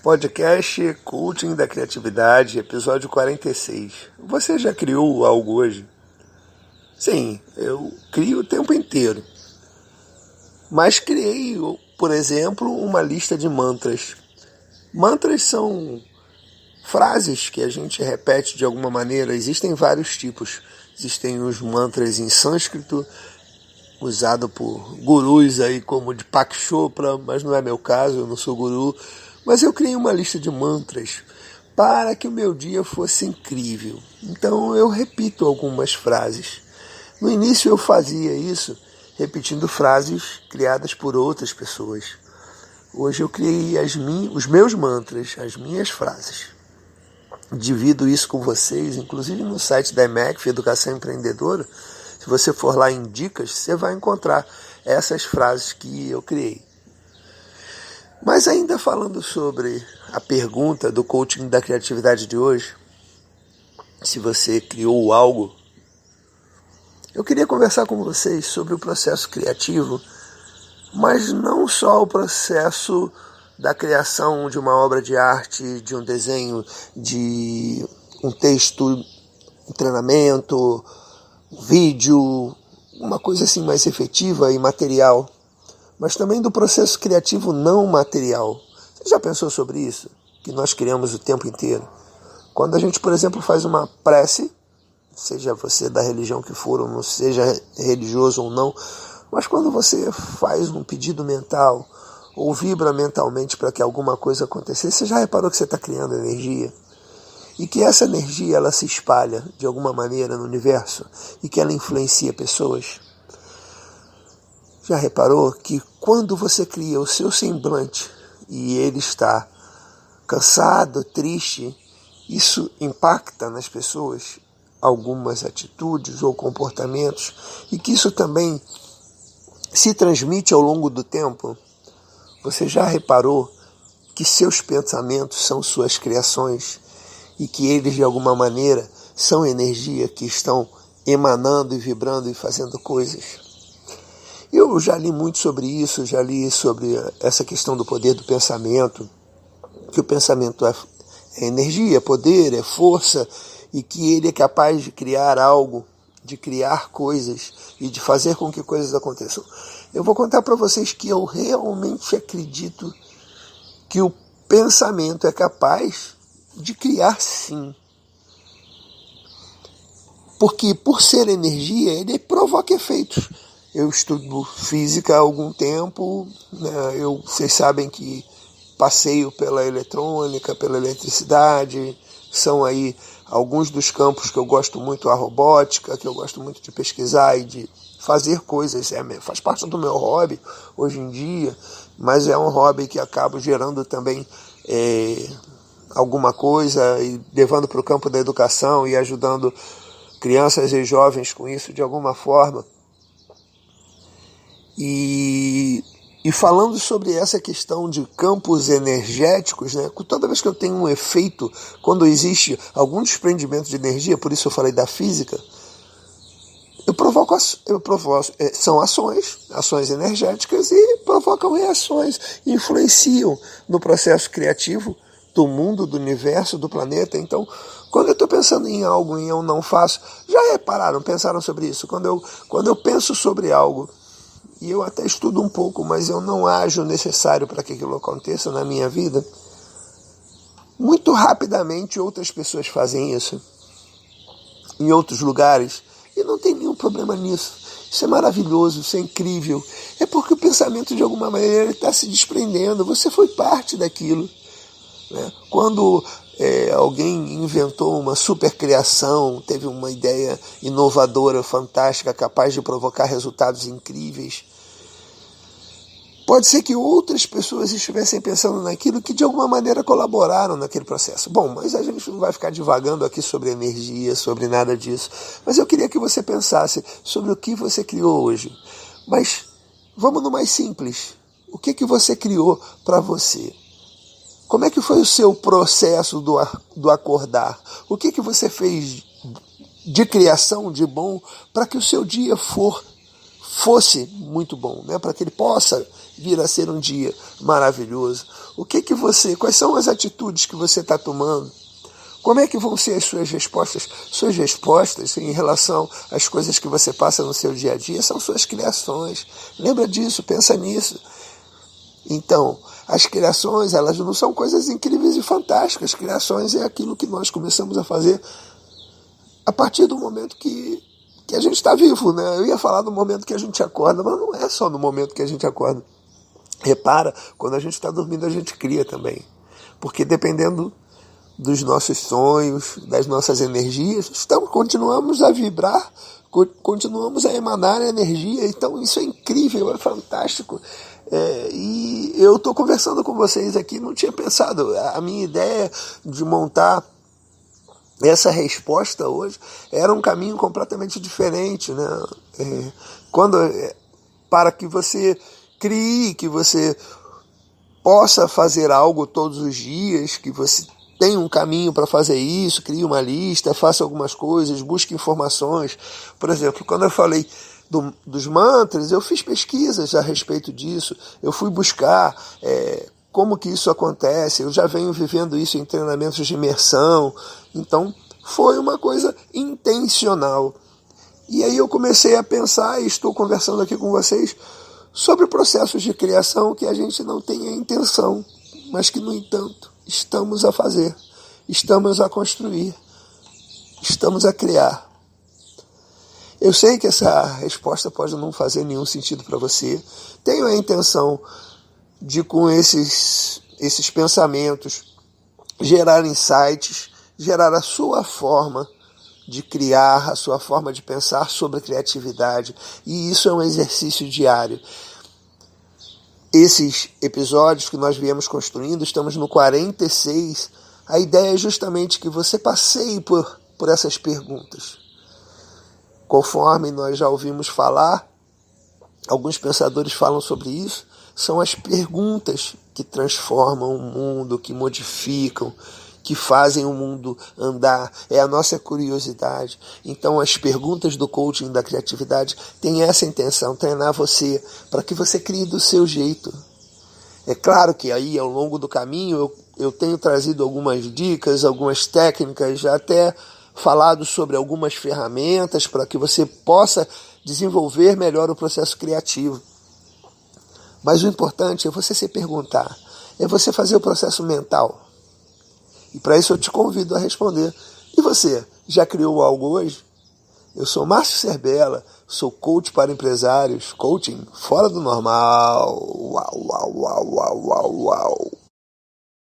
Podcast Coaching da Criatividade, episódio 46. Você já criou algo hoje? Sim, eu crio o tempo inteiro. Mas criei, por exemplo, uma lista de mantras. Mantras são frases que a gente repete de alguma maneira. Existem vários tipos. Existem os mantras em sânscrito, usado por gurus aí como Deepak Chopra, mas não é meu caso, eu não sou guru. Mas eu criei uma lista de mantras para que o meu dia fosse incrível. Então eu repito algumas frases. No início eu fazia isso repetindo frases criadas por outras pessoas. Hoje eu criei os meus mantras, as minhas frases. Divido isso com vocês, inclusive no site da EMECF, Educação Empreendedora. Se você for lá em dicas, você vai encontrar essas frases que eu criei. Mas ainda falando sobre a pergunta do coaching da criatividade de hoje, se você criou algo, eu queria conversar com vocês sobre o processo criativo, mas não só o processo da criação de uma obra de arte, de um desenho, de um texto, um treinamento, um vídeo, uma coisa assim mais efetiva e material, mas também do processo criativo não material. Você já pensou sobre isso? Que nós criamos o tempo inteiro. Quando a gente, por exemplo, faz uma prece, seja você da religião que for, ou não seja religioso ou não, mas quando você faz um pedido mental, ou vibra mentalmente para que alguma coisa acontecesse, você já reparou que você está criando energia? E que essa energia ela se espalha de alguma maneira no universo e que ela influencia pessoas? Já reparou que quando você cria o seu semblante e ele está cansado, triste, isso impacta nas pessoas algumas atitudes ou comportamentos e que isso também se transmite ao longo do tempo? Você já reparou que seus pensamentos são suas criações e que eles de alguma maneira são energia que estão emanando e vibrando e fazendo coisas? Eu já li muito sobre isso, já li sobre essa questão do poder do pensamento, que o pensamento é energia, é poder, é força, e que ele é capaz de criar algo, de criar coisas e de fazer com que coisas aconteçam. Eu vou contar para vocês que eu realmente acredito que o pensamento é capaz de criar sim. Porque por ser energia, ele provoca efeitos. Eu estudo física há algum tempo, né? Vocês sabem que passeio pela eletrônica, pela eletricidade, são aí alguns dos campos que eu gosto muito, a robótica, que eu gosto muito de pesquisar e de fazer coisas, faz parte do meu hobby hoje em dia, mas é um hobby que acabo gerando também alguma coisa e levando para o campo da educação e ajudando crianças e jovens com isso de alguma forma. E falando sobre essa questão de campos energéticos, né, toda vez que eu tenho um efeito, quando existe algum desprendimento de energia, por isso eu falei da física, são ações energéticas e provocam reações, influenciam no processo criativo do mundo, do universo, do planeta. Então, quando eu estou pensando em algo e eu não faço, já pensaram sobre isso? Quando eu penso sobre algo, e eu até estudo um pouco, mas eu não ajo necessário para que aquilo aconteça na minha vida, muito rapidamente outras pessoas fazem isso em outros lugares e não tem nenhum problema nisso. Isso é maravilhoso, isso é incrível. É porque o pensamento de alguma maneira está se desprendendo, você foi parte daquilo, né? Quando alguém inventou uma super criação, teve uma ideia inovadora, fantástica, capaz de provocar resultados incríveis, pode ser que outras pessoas estivessem pensando naquilo que de alguma maneira colaboraram naquele processo. Bom, mas a gente não vai ficar divagando aqui sobre energia, sobre nada disso. Mas eu queria que você pensasse sobre o que você criou hoje. Mas vamos no mais simples. O que você criou para você? Como é que foi o seu processo do acordar? O que você fez de criação, de bom, para que o seu dia fosse muito bom, né? Para que ele possa vir a ser um dia maravilhoso. Quais são as atitudes que você está tomando? Como é que vão ser as suas respostas? Suas respostas em relação às coisas que você passa no seu dia a dia são suas criações. Lembra disso, pensa nisso. Então, as criações, elas não são coisas incríveis e fantásticas. Criações é aquilo que nós começamos a fazer a partir do momento que a gente está vivo, né? Eu ia falar do momento que a gente acorda, mas não é só no momento que a gente acorda. Repara, quando a gente está dormindo, a gente cria também. Porque dependendo dos nossos sonhos, das nossas energias, continuamos a vibrar, continuamos a emanar energia. Então isso é incrível, é fantástico. E eu estou conversando com vocês aqui, não tinha pensado. A minha ideia de montar essa resposta hoje era um caminho completamente diferente, né? Para que você crie, que você possa fazer algo todos os dias, que você tenha um caminho para fazer isso, crie uma lista, faça algumas coisas, busque informações. Por exemplo, quando eu falei dos mantras, eu fiz pesquisas a respeito disso, eu fui buscar como que isso acontece, eu já venho vivendo isso em treinamentos de imersão, então foi uma coisa intencional. E aí eu comecei a pensar, e estou conversando aqui com vocês, sobre processos de criação que a gente não tem a intenção, mas que, no entanto, estamos a fazer, estamos a construir, estamos a criar. Eu sei que essa resposta pode não fazer nenhum sentido para você. Tenho a intenção de, com esses pensamentos, gerar insights, gerar a sua forma de criar, a sua forma de pensar sobre criatividade. E isso é um exercício diário. Esses episódios que nós viemos construindo, estamos no 46. A ideia é justamente que você passeie por essas perguntas. Conforme nós já ouvimos falar, alguns pensadores falam sobre isso, são as perguntas que transformam o mundo, que modificam, que fazem o mundo andar, é a nossa curiosidade. Então as perguntas do coaching da criatividade têm essa intenção, treinar você, para que você crie do seu jeito. É claro que aí ao longo do caminho eu tenho trazido algumas dicas, algumas técnicas, já até falado sobre algumas ferramentas para que você possa desenvolver melhor o processo criativo. Mas o importante é você se perguntar, é você fazer o processo mental. E para isso eu te convido a responder. E você, já criou algo hoje? Eu sou Márcio Serbella, sou coach para empresários, coaching fora do normal. Uau, uau, uau, uau, uau, uau.